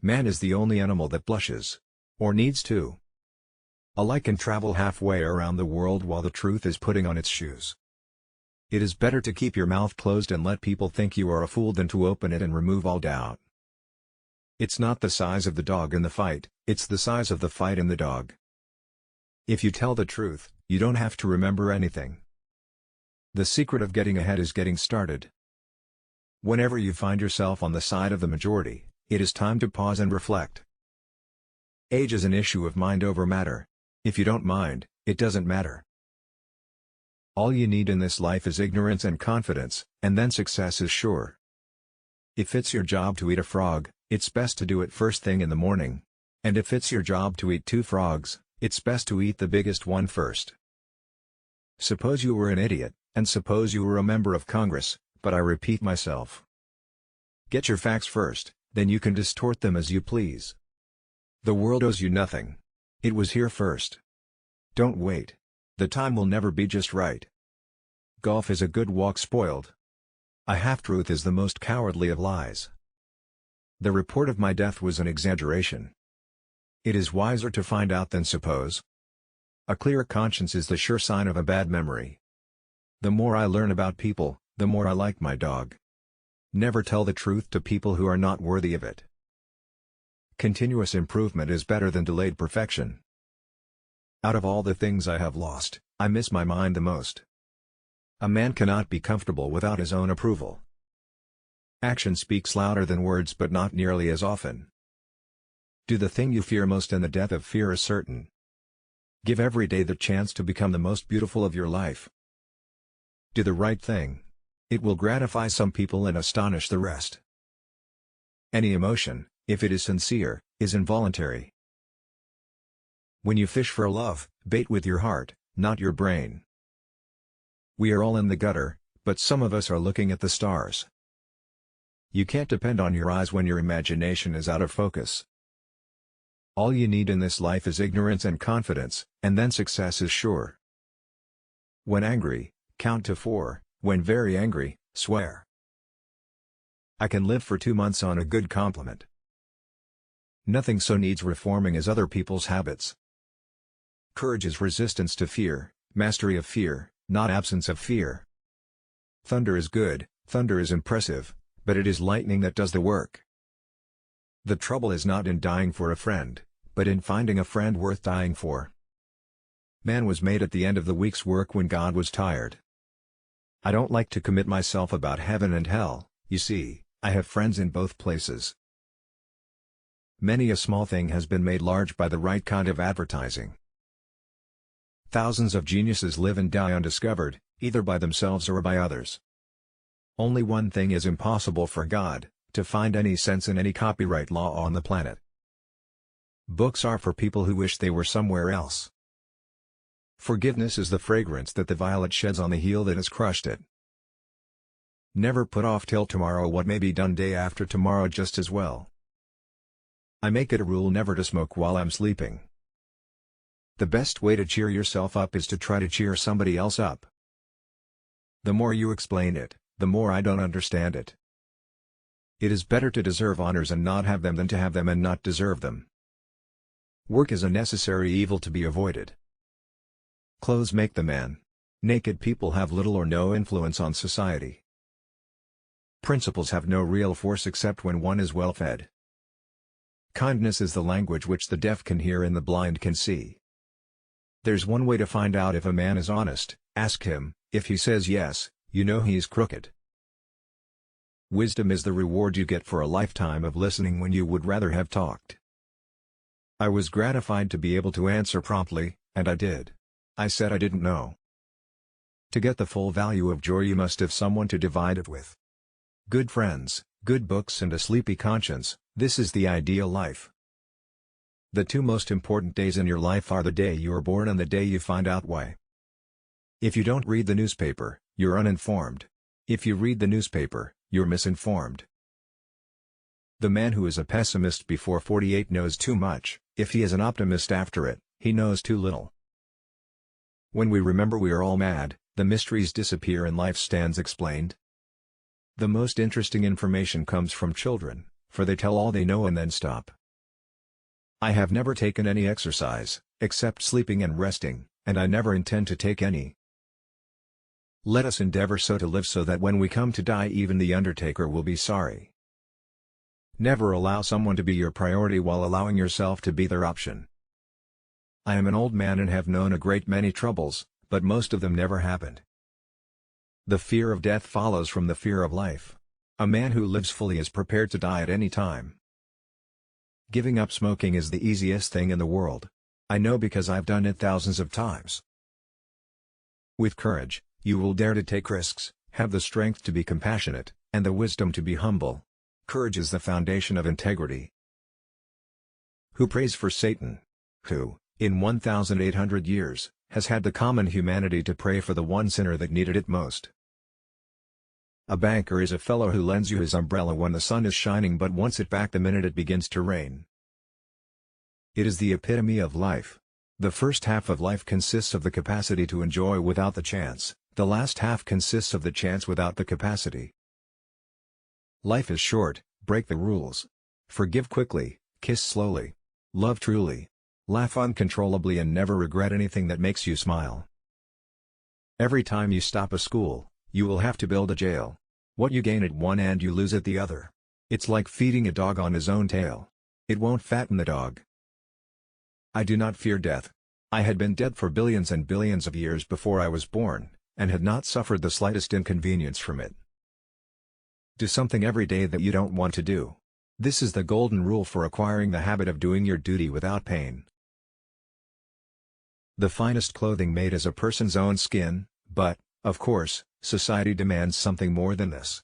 Man is the only animal that blushes. Or needs to. A lie can travel halfway around the world while the truth is putting on its shoes. It is better to keep your mouth closed and let people think you are a fool than to open it and remove all doubt. It's not the size of the dog in the fight, it's the size of the fight in the dog. If you tell the truth, you don't have to remember anything. The secret of getting ahead is getting started. Whenever you find yourself on the side of the majority, it is time to pause and reflect. Age is an issue of mind over matter. If you don't mind, it doesn't matter. All you need in this life is ignorance and confidence, and then success is sure. If it's your job to eat a frog, it's best to do it first thing in the morning. And if it's your job to eat 2 frogs, it's best to eat the biggest one first. Suppose you were an idiot, and suppose you were a member of Congress, but I repeat myself. Get your facts first, then you can distort them as you please. The world owes you nothing. It was here first. Don't wait. The time will never be just right. Golf is a good walk spoiled. A half-truth is the most cowardly of lies. The report of my death was an exaggeration. It is wiser to find out than suppose. A clear conscience is the sure sign of a bad memory. The more I learn about people, the more I like my dog. Never tell the truth to people who are not worthy of it. Continuous improvement is better than delayed perfection. Out of all the things I have lost, I miss my mind the most. A man cannot be comfortable without his own approval. Action speaks louder than words but not nearly as often. Do the thing you fear most and the death of fear is certain. Give every day the chance to become the most beautiful of your life. Do the right thing. It will gratify some people and astonish the rest. Any emotion, if it is sincere, is involuntary. When you fish for love, bait with your heart, not your brain. We are all in the gutter, but some of us are looking at the stars. You can't depend on your eyes when your imagination is out of focus. All you need in this life is ignorance and confidence, and then success is sure. When angry, count to 4, when very angry, swear. I can live for 2 months on a good compliment. Nothing so needs reforming as other people's habits. Courage is resistance to fear, mastery of fear, not absence of fear. Thunder is good, thunder is impressive, but it is lightning that does the work. The trouble is not in dying for a friend, but in finding a friend worth dying for. Man was made at the end of the week's work when God was tired. I don't like to commit myself about heaven and hell, you see, I have friends in both places. Many a small thing has been made large by the right kind of advertising. Thousands of geniuses live and die undiscovered, either by themselves or by others. Only one thing is impossible for God, to find any sense in any copyright law on the planet. Books are for people who wish they were somewhere else. Forgiveness is the fragrance that the violet sheds on the heel that has crushed it. Never put off till tomorrow what may be done day after tomorrow just as well. I make it a rule never to smoke while I'm sleeping. The best way to cheer yourself up is to try to cheer somebody else up. The more you explain it, the more I don't understand it. It is better to deserve honors and not have them than to have them and not deserve them. Work is a necessary evil to be avoided. Clothes make the man. Naked people have little or no influence on society. Principles have no real force except when one is well fed. Kindness is the language which the deaf can hear and the blind can see. There's one way to find out if a man is honest, ask him. If he says yes, you know he's crooked. Wisdom is the reward you get for a lifetime of listening when you would rather have talked. I was gratified to be able to answer promptly, and I did. I said I didn't know. To get the full value of joy you must have someone to divide it with. Good friends, good books and a sleepy conscience, this is the ideal life. The 2 most important days in your life are the day you are born and the day you find out why. If you don't read the newspaper, you're uninformed. If you read the newspaper, you're misinformed. The man who is a pessimist before 48 knows too much. If he is an optimist after it, he knows too little. When we remember we are all mad, the mysteries disappear and life stands explained. The most interesting information comes from children, for they tell all they know and then stop. I have never taken any exercise, except sleeping and resting, and I never intend to take any. Let us endeavor so to live so that when we come to die even the undertaker will be sorry. Never allow someone to be your priority while allowing yourself to be their option. I am an old man and have known a great many troubles, but most of them never happened. The fear of death follows from the fear of life. A man who lives fully is prepared to die at any time. Giving up smoking is the easiest thing in the world. I know because I've done it thousands of times. With courage, you will dare to take risks, have the strength to be compassionate, and the wisdom to be humble. Courage is the foundation of integrity. Who prays for Satan? Who, in 1,800 years, has had the common humanity to pray for the one sinner that needed it most? A banker is a fellow who lends you his umbrella when the sun is shining but wants it back the minute it begins to rain. It is the epitome of life. The first half of life consists of the capacity to enjoy without the chance, the last half consists of the chance without the capacity. Life is short, break the rules. Forgive quickly, kiss slowly. Love truly. Laugh uncontrollably and never regret anything that makes you smile. Every time you stop a school, you will have to build a jail. What you gain at one end you lose at the other. It's like feeding a dog on his own tail. It won't fatten the dog. I do not fear death. I had been dead for billions and billions of years before I was born, and had not suffered the slightest inconvenience from it. Do something every day that you don't want to do. This is the golden rule for acquiring the habit of doing your duty without pain. The finest clothing made is a person's own skin, but, of course, society demands something more than this.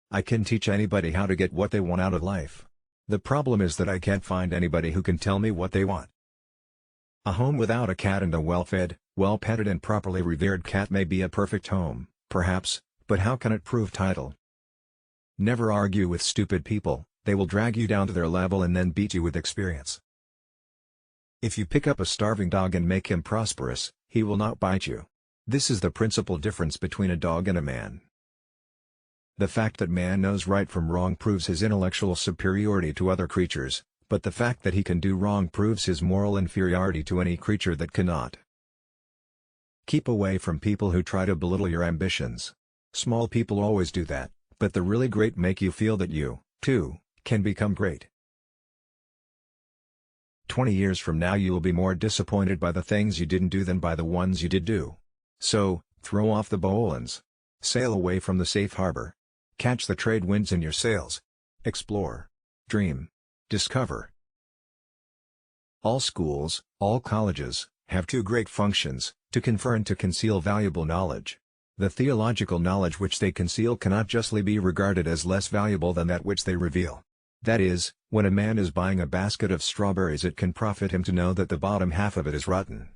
I can teach anybody how to get what they want out of life. The problem is that I can't find anybody who can tell me what they want. A home without a cat and a well-fed, well-petted and properly revered cat may be a perfect home, perhaps, but how can it prove title? Never argue with stupid people, they will drag you down to their level and then beat you with experience. If you pick up a starving dog and make him prosperous, he will not bite you. This is the principal difference between a dog and a man. The fact that man knows right from wrong proves his intellectual superiority to other creatures, but the fact that he can do wrong proves his moral inferiority to any creature that cannot. Keep away from people who try to belittle your ambitions. Small people always do that, but the really great make you feel that you, too, can become great. 20 years from now you will be more disappointed by the things you didn't do than by the ones you did do. So, throw off the bowlines. Sail away from the safe harbor. Catch the trade winds in your sails. Explore. Dream. Discover. All schools, all colleges, have two great functions, to confer and to conceal valuable knowledge. The theological knowledge which they conceal cannot justly be regarded as less valuable than that which they reveal. That is, when a man is buying a basket of strawberries it can profit him to know that the bottom half of it is rotten.